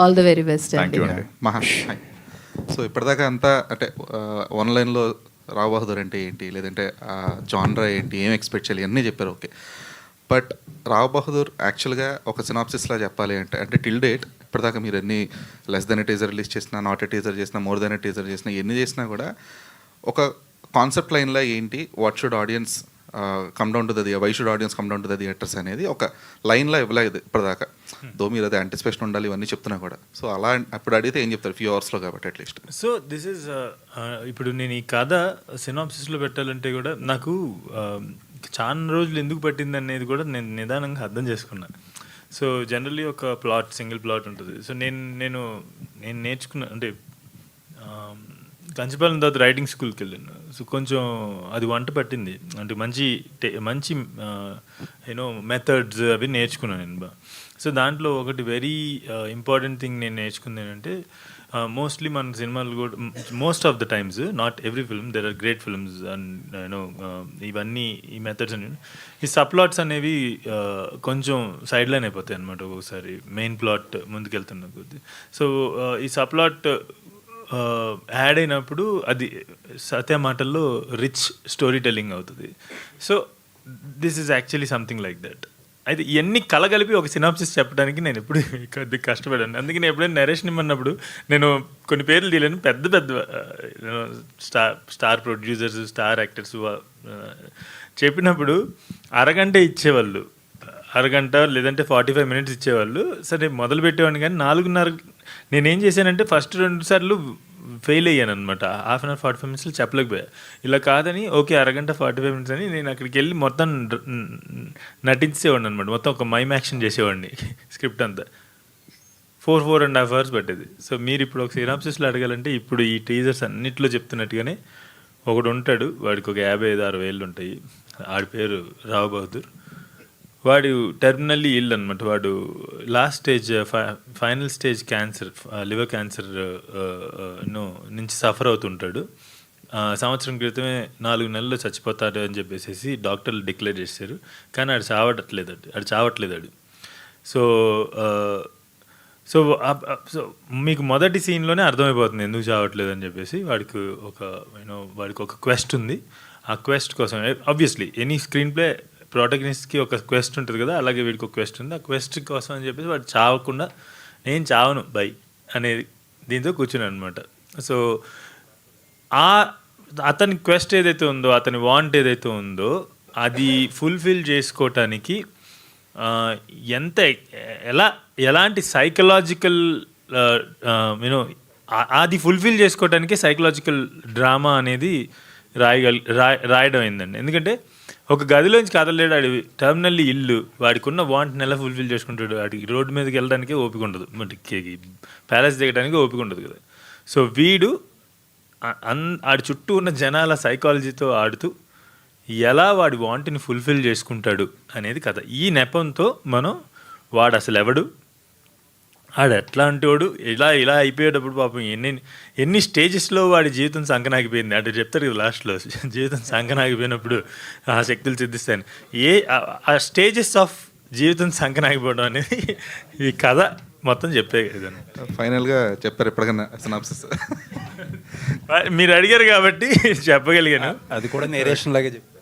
All the very best thank అండి. You అండి. మహా హాయ్. సో ఇప్పటిదాకా అంతా అంటే ఆన్లైన్లో రావు బహదూర్ అంటే ఏంటి, లేదంటే జాన్రా ఏంటి, ఏం ఎక్స్పెక్ట్ చేయాలి అన్నీ చెప్పారు, ఓకే. బట్ రావు బహదూర్ యాక్చువల్గా ఒక సినాప్సిస్లా చెప్పాలి అంటే టిల్ డేట్ ఇప్పటిదాకా మీరు ఎన్ని less than a teaser release చేసినా, నాట్ ఎ టీజర్ చేసినా, మోర్ దెన్ ఎ టీజర్ చేసినా, ఎన్ని చేసినా కూడా ఒక కాన్సెప్ట్ లైన్లో ఏంటి, what should audience come down to the why should audience come down to the theatres అనేది ఒక లైన్లో ఇవ్వలేదు ఇప్పటిదాకా. దో మీరు అదే యాంటిసిపేషన్ ఉండాలి ఇవన్నీ చెప్తున్నా కూడా. సో అలా అప్పుడు అడిగితే ఏం చెప్తారు ఫ్యూ అవర్స్లో కాబట్టి అట్లీస్ట్. సో దిస్ ఈజ్ ఇప్పుడు నేను ఈ కథ సినాప్సిస్లో పెట్టాలంటే కూడా నాకు చాలా రోజులు ఎందుకు పట్టింది అనేది కూడా నేను నిదానంగా అర్థం చేసుకున్నా. సో జనరల్లీ ఒక ప్లాట్, సింగిల్ ప్లాట్ ఉంటుంది. సో నేను నేర్చుకున్న అంటే కంచిపాలెం తర్వాత రైటింగ్ స్కూల్కి వెళ్ళాను. సో కొంచెం అది వంట పట్టింది, అంటే మంచి యూనో మెథడ్స్ అవి నేర్చుకున్నాను నేను. సో దాంట్లో ఒకటి వెరీ ఇంపార్టెంట్ థింగ్ నేను నేర్చుకుంది ఏంటంటే, మోస్ట్లీ మన సినిమాలు కూడా most of the times, not every film, there are great films and you know ఇవన్నీ ఈ మెథడ్స్ అని ఈ సబ్ప్లాట్స్ అనేవి కొంచెం సైడ్ లైన్ అయిపోతాయి అనమాట ఒక్కొక్కసారి మెయిన్ ప్లాట్ ముందుకెళ్తున్న కొద్ది. సో ఈ సబ్ప్లాట్ యాడ్ అయినప్పుడు అది సత్య మాటల్లో రిచ్ స్టోరీ టెల్లింగ్ అవుతుంది. So this is actually something like that. అయితే ఇవన్నీ కలగలిపి ఒక సినాప్సిస్ చెప్పడానికి నేను ఎప్పుడు కొద్దిగా కష్టపడాను. అందుకే నేను ఎప్పుడైనా నరేషన్ ఇమ్మన్నప్పుడు నేను కొన్ని పేర్లు తీయలేను, పెద్ద పెద్ద స్టార్ ప్రొడ్యూసర్స్, స్టార్ యాక్టర్స్ చెప్పినప్పుడు అరగంట ఇచ్చేవాళ్ళు, అరగంట లేదంటే 45 minutes ఇచ్చేవాళ్ళు. సరే మొదలు పెట్టేవాడిని, కానీ 4:30 నేనేం చేశానంటే ఫస్ట్ 2 సార్లు ఫెయిల్ అయ్యాను అనమాట. 1/2 hour 45 minutes చెప్పలేకపోయా. ఇలా కాదని ఓకే అరగంట 45 minutes అని నేను అక్కడికి వెళ్ళి మొత్తం నటించేవాడిని అనమాట. మొత్తం ఒక మైమ్ యాక్షన్ చేసేవాడిని స్క్రిప్ట్ అంతా. 4.5 hours పట్టేది. సో మీరు ఇప్పుడు ఒక సినాప్సిస్లో అడగాలంటే ఇప్పుడు ఈ టీజర్స్ అన్నిట్లో చెప్తున్నట్టుగానే ఒకడు ఉంటాడు, వాడికి ఒక 55-60 ఏళ్ళు ఉంటాయి, ఆడి పేరు రావు బహదూర్. వాడు టెర్మినల్లీ ఇల్ అనమాట. వాడు last stage, final stage cancer, liver cancer నుంచి సఫర్ అవుతుంటాడు. సంవత్సరం క్రితమే 4 నెలల్లో చచ్చిపోతాడు అని చెప్పేసి డాక్టర్లు డిక్లేర్ చేశారు. కానీ ఆడు చావట్లేదు. సో సో సో మీకు మొదటి సీన్లోనే అర్థమైపోతుంది ఎందుకు చావట్లేదు అని చెప్పేసి. వాడికి ఒక క్వెస్ట్ ఉంది. ఆ క్వెస్ట్ కోసం ఆబ్వియస్లీ ఎనీ స్క్రీన్ ప్లే ప్రోటగనిస్ట్కి ఒక క్వెస్ట్ ఉంటుంది కదా, అలాగే వీడికి ఒక క్వెస్ట్ ఉంది. ఆ క్వెస్ట్ కోసం అని చెప్పేసి వాడు చావకుండా నేను చావను బై అనేది దీంతో కూర్చున్నాను అనమాట. సో అతని క్వెస్ట్ ఏదైతే ఉందో, అతని వాంట్ ఏదైతే ఉందో అది ఫుల్ఫిల్ చేసుకోవటానికి ఎలాంటి సైకలాజికల్ అది ఫుల్ఫిల్ చేసుకోవటానికి సైకలాజికల్ డ్రామా అనేది రాయడం అయిందండి. ఎందుకంటే ఒక గదిలోంచి కదలలేడు, ఆడి టర్మినల్లీ ఇల్లు, వాడికి ఉన్న వాంట్ని ఎలా ఫుల్ఫిల్ చేసుకుంటాడు. వాడికి రోడ్డు మీదకి వెళ్ళడానికే ఓపిక ఉండదు, ప్యాలెస్ దిగడానికి ఓపిక ఉండదు కదా. సో వీడు ఆడి చుట్టూ ఉన్న జనాల సైకాలజీతో ఆడుతూ ఎలా వాడి వాంట్ని ఫుల్ఫిల్ చేసుకుంటాడు అనేది కథ. ఈ నెపంతో మనం వాడు అసలు ఎవడు, ఆడు ఎట్లాంటి వాడు, ఇలా అయిపోయేటప్పుడు పాపం ఎన్ని స్టేజెస్లో వాడి జీవితం సంకనాగిపోయింది. అంటే చెప్తారు కదా లాస్ట్లో, జీవితం సంకనాగిపోయినప్పుడు ఆ శక్తులు సిద్ధిస్తాయని. ఆ స్టేజెస్ ఆఫ్ జీవితం సంకనాగిపోవడం అనేది ఈ కథ మొత్తం చెప్పే కదా. ఫైనల్గా చెప్పారు ఎప్పటికన్నా సినాప్సిస్? మీరు అడిగారు కాబట్టి చెప్పగలిగాను. అది కూడా నేరేషన్ లాగే చెప్పారు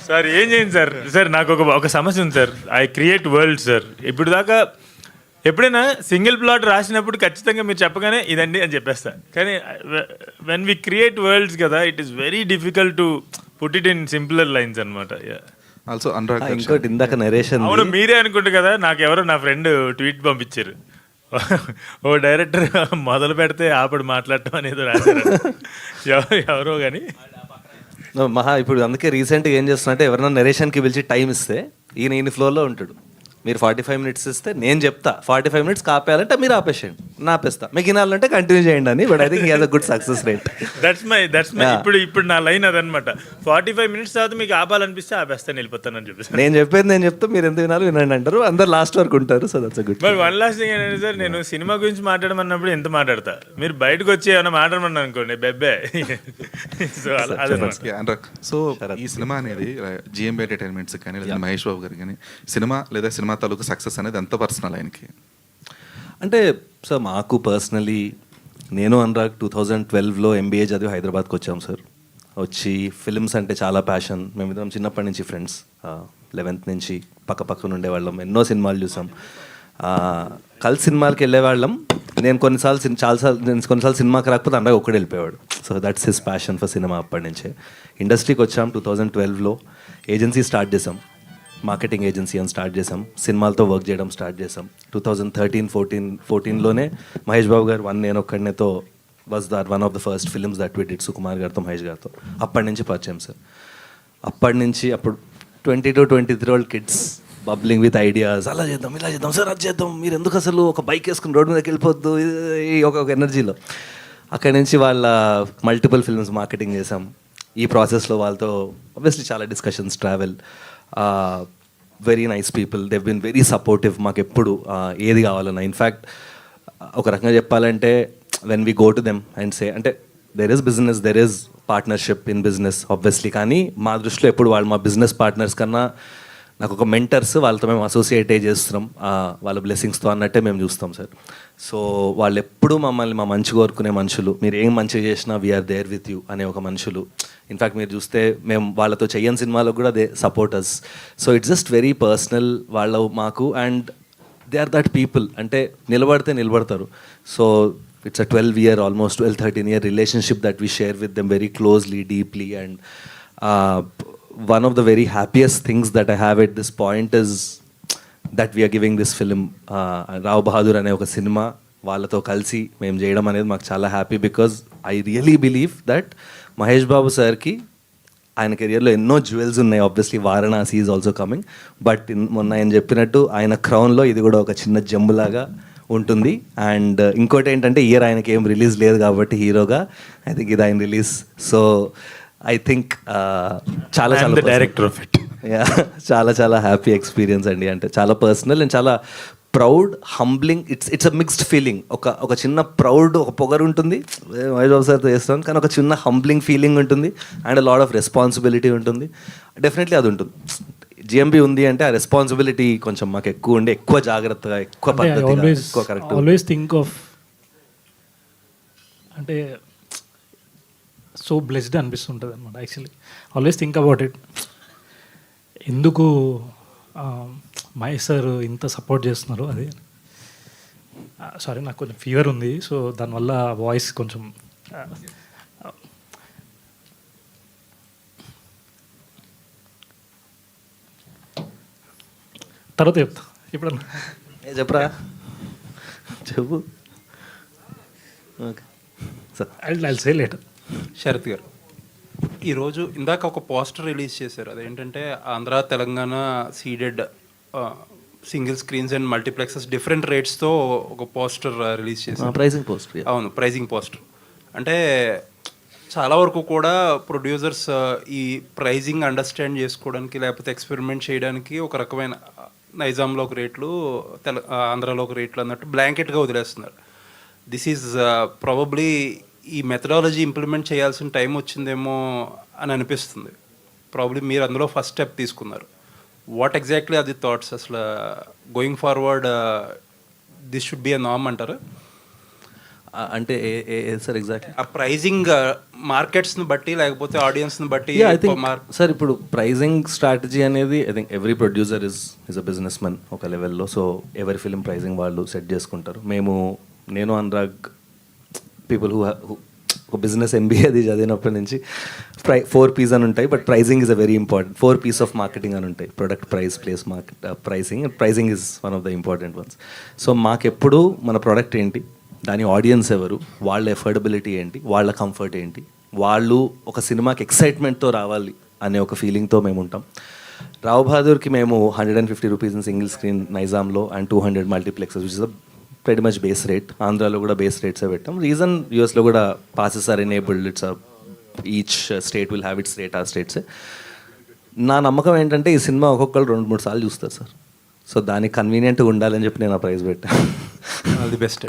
సార్. ఏం చేయండి సార్ నాకు ఒక సమస్య ఉంది sir. I create world sir. ఇప్పుడు దాకా ఎప్పుడైనా సింగిల్ ప్లాట్ రాసినప్పుడు ఖచ్చితంగా మీరు చెప్పగానే ఇదండి అని చెప్పేస్తాను. కానీ వెన్ వి క్రియేట్ వరల్డ్స్ కదా, it is very difficult to put it in simpler lines అనమాట. ఆల్సో ఇంకోటి ఇందాక నరేషన్, అవును మీరే అనుకుంటు కదా, నాకు ఎవరో నా ఫ్రెండ్ ట్వీట్ పంపించారు, ఓ డైరెక్టర్ మొదలు పెడితే ఆపడు మాట్లాడటం అనేది రాశారు ఎవరో కానీ. మహా ఇప్పుడు అందుకే రీసెంట్గా ఏం చేస్తున్నా, ఎవరైనా నరేషన్కి పిలిచి టైం ఇస్తే ఈయన ఫ్లోలో ఉంటాడు. మీరు 45 minutes ఇస్తే నేను చెప్తా 45 minutes ఆపేయాలంటే మీరు ఆపేసేయండి, నా ఆపేస్తా, మీకు వినాలంటే కంటిన్యూ చేయండి అని. But I think he has a good success rate. That's my ఇప్పుడు నా లైన్ అదనమాట. 45 minutes తర్వాత మీకు ఆపాలనిపిస్తే ఆపేస్తాను, వెళ్ళిపోతానని చెప్పేసి. నేను చెప్తా, మీరు ఎంత వినాలో వినండి అంటారు, అందరు లాస్ట్ వరకు ఉంటారు. So that's a good. మరి వన్ లాస్ట్ థింగ్ ఏంటంటే సార్, నేను సినిమా గురించి మాట్లాడమన్నప్పుడు ఎంత మాట్లాడతా, మీరు బయటకు వచ్చి ఏమైనా మాట్లాడమన్నా అనుకోండి బెబ్బే. సో ఈ సినిమా అనేది జిఎంబి ఎంటర్టైన్మెంట్స్ కానీ లేదా మహేష్ బాబు గారు కానీ సినిమా లేదా సినిమా తాలూకు సక్సెస్ అనేది ఎంత పర్సనల్ ఆయనకి? అంటే సార్ మాకు పర్సనలీ నేను అనురాగ్ 2012లో ఎంబీఏ చదివి హైదరాబాద్కి వచ్చాం సార్. వచ్చి ఫిల్మ్స్ అంటే చాలా ప్యాషన్. మేమిద్దరం చిన్నప్పటి నుంచి ఫ్రెండ్స్, 11th నుంచి పక్కన ఉండేవాళ్ళం. ఎన్నో సినిమాలు చూసాం. కలిసి సినిమాలకి వెళ్ళేవాళ్ళం. నేను కొన్నిసార్లు సినిమాకి రాకపోతే అనురాగ్ ఒక్కడే వెళ్ళిపోయేవాడు. So that's his passion for cinema. అప్పటి నుంచే ఇండస్ట్రీకి వచ్చాం. 2012లో ఏజెన్సీ స్టార్ట్ చేసాం, మార్కెటింగ్ ఏజెన్సీ అని స్టార్ట్ చేసాం. సినిమాలతో వర్క్ చేయడం స్టార్ట్ చేసాం. 2013-14లోనే మహేష్ బాబు గారు నేను ఒక్కడినేతో was one of the first films that we did, Sukumar గారితో మహేష్ గారితో. అప్పటి నుంచి పరిచయం సార్. అప్పటి నుంచి అప్పుడు 22-23 కిడ్స్ బబ్లింగ్ విత్ ఐడియాస్, అలా చేద్దాం ఇలా చేద్దాం సార్, అది చేద్దాం, మీరు ఎందుకు అసలు ఒక బైక్ వేసుకుని రోడ్డు మీదకి వెళ్ళిపోద్దు, ఒక ఎనర్జీలో. అక్కడి నుంచి వాళ్ళ మల్టిపుల్ ఫిల్మ్స్ మార్కెటింగ్ చేసాం. ఈ ప్రాసెస్లో వాళ్ళతో ఆబ్వియస్లీ చాలా discussions, travel. Very nice people, they've been very supportive మాకు ఎప్పుడు ఏది కావాలన్నా. ఇన్ఫ్యాక్ట్ ఒక రకంగా చెప్పాలంటే when we go to them and say, అంటే there is business, there is partnership in business obviously, కానీ మా దృష్టిలో ఎప్పుడు వాళ్ళు మా బిజినెస్ పార్ట్నర్స్ కన్నా నాకు ఒక మెంటర్స్, వాళ్ళతో మేము అసోసియేట్ చేస్తున్నాం వాళ్ళ బ్లెస్సింగ్స్తో అన్నట్టే మేము చూస్తాం సార్. సో వాళ్ళు ఎప్పుడూ మమ్మల్ని మా మంచి కోరుకునే మనుషులు. మీరు ఏం మంచిగా చేసినా వీఆర్ దేర్ విత్ యూ అనే ఒక మనుషులు. ఇన్ఫ్యాక్ట్ మీరు చూస్తే మేము వాళ్ళతో చెయ్యని సినిమాలకు కూడా they supporters. So it's just very personal వాళ్ళు మాకు, and they are that people. అంటే నిలబడితే నిలబడతారు. So it's a 12-year, almost 12-13-year relationship that we share with them very closely, deeply, and one of the very happiest things that I have at this point is that we are giving this film, Rao Bahadur అనే ఒక cinema వాళ్ళతో కలిసి మేము చేయడం అనేది మాకు చాలా happy. Because I really believe that Mahesh Babu సార్కి ఆయన కెరియర్లో ఎన్నో జ్యువెల్స్ ఉన్నాయి. Obviously Varanasi is also coming, but మొన్న ఆయన చెప్పినట్టు ఆయన క్రౌన్లో ఇది కూడా ఒక చిన్న జంబులాగా ఉంటుంది. అండ్ ఇంకోటి ఏంటంటే ఇయర్ ఆయనకి ఏం రిలీజ్ లేదు కాబట్టి హీరోగా, ఐ థింక్ ఇది ఆయన రిలీజ్. సో ఐ థింక్ చాలా చాలా డైరెక్టర్ ఆఫ్ ఇట్. చాలా చాలా హ్యాపీ ఎక్స్పీరియన్స్ అండి. అంటే చాలా పర్సనల్ అండ్ చాలా proud, humbling. It's a mixed feeling. ఒక చిన్న ప్రౌడ్, ఒక పొగరు ఉంటుంది మహేష్ బాబు సార్తో చేస్తాను, కానీ ఒక చిన్న హంబ్లింగ్ ఫీలింగ్ ఉంటుంది అండ్ లాట్ ఆఫ్ రెస్పాన్సిబిలిటీ ఉంటుంది. డెఫినెట్లీ అది ఉంటుంది. జిఎంబి ఉంది అంటే ఆ రెస్పాన్సిబిలిటీ కొంచెం మాకు ఎక్కువ ఉండే, ఎక్కువ జాగ్రత్తగా, ఎక్కువ పద్ధతిగా, ఎక్కువ కరెక్ట్. ఆల్వేస్ థింక్ ఆఫ్, అంటే సో బ్లెస్డ్ అనిపిస్తుంటుంది అనమాట. Actually always think about it. ఎందుకు మహేష్ సార్ ఇంత సపోర్ట్ చేస్తున్నారు అది. సారీ, నాకు కొంచెం ఫీవర్ ఉంది, సో దానివల్ల వాయిస్ కొంచెం తర్వాత చెప్తా. ఇప్పుడు చెప్పరా, చెప్పు. Okay sir, I say later. Sharath గారు, ఈరోజు ఇందాక ఒక పోస్టర్ రిలీజ్ చేశారు. అదేంటంటే Andhra Telangana ceded single screens and multiplexes different రేట్స్తో ఒక పోస్టర్ రిలీజ్ చేశారు. Pricing poster. అవును, ప్రైజింగ్ పోస్టర్. అంటే చాలా వరకు కూడా ప్రొడ్యూసర్స్ ఈ ప్రైజింగ్ అండర్స్టాండ్ చేసుకోవడానికి లేకపోతే ఎక్స్పెరిమెంట్ చేయడానికి ఒక రకమైన నైజాంలో ఒక రేట్లు, ఆంధ్రాలో ఒక రేట్లు అన్నట్టు బ్లాంకెట్గా వదిలేస్తున్నారు. దిస్ ఈజ్ ప్రాబబ్లీ ఈ మెథడాలజీ ఇంప్లిమెంట్ చేయాల్సిన టైం వచ్చిందేమో అని అనిపిస్తుంది. ప్రాబ్లీ మీరు అందులో ఫస్ట్ స్టెప్ తీసుకున్నారు. What exactly are the thoughts? అసలు going forward this should be a norm అంటారా? అంటే సార్ ఎగ్జాక్ట్లీ ఆ ప్రైజింగ్ మార్కెట్స్ని బట్టి లేకపోతే ఆడియన్స్ని బట్టి? సార్ ఇప్పుడు ప్రైజింగ్ స్ట్రాటజీ అనేది I think every producer is a businessman ఒక లెవెల్లో. సో ఎవరి ఫిల్మ్ ప్రైజింగ్ వాళ్ళు సెట్ చేసుకుంటారు. నేను అనురాగ్ పీపుల్ హూ ఒక బిజినెస్ ఎంబీఏ అది చదివినప్పటి నుంచి 4Ps అని ఉంటాయి, but pricing is a very important. 4Ps of marketing అని ఉంటాయి: product, price, place, market, pricing. Pricing is one of the important ones. So మాకెప్పుడు మన ప్రోడక్ట్ ఏంటి, దాని ఆడియన్స్ ఎవరు, వాళ్ళ ఎఫోర్డబిలిటీ ఏంటి, వాళ్ళ కంఫర్ట్ ఏంటి, వాళ్ళు ఒక సినిమాకి ఎక్సైట్మెంట్తో రావాలి అనే ఒక ఫీలింగ్తో మేము ఉంటాం. రావ్ బహదూర్కి మేము 150 రూపీస్ ఇన్ సింగిల్ స్క్రీన్ నైజాంలో and 200 multiplexes, which is pretty much base rate. ఆంధ్రాలో కూడా బేస్ రేట్సే పెట్టాం. రీజన్ యూఎస్లో కూడా passes are enabled. It's each state will have its rate. ఆ స్టేట్సే. నా నమ్మకం ఏంటంటే ఈ సినిమా ఒక్కొక్కరు 2-3 సార్లు చూస్తారు సార్. సో దానికి కన్వీనియంట్గా ఉండాలని చెప్పి నేను ఆ ప్రైస్ పెట్టాను. All the best.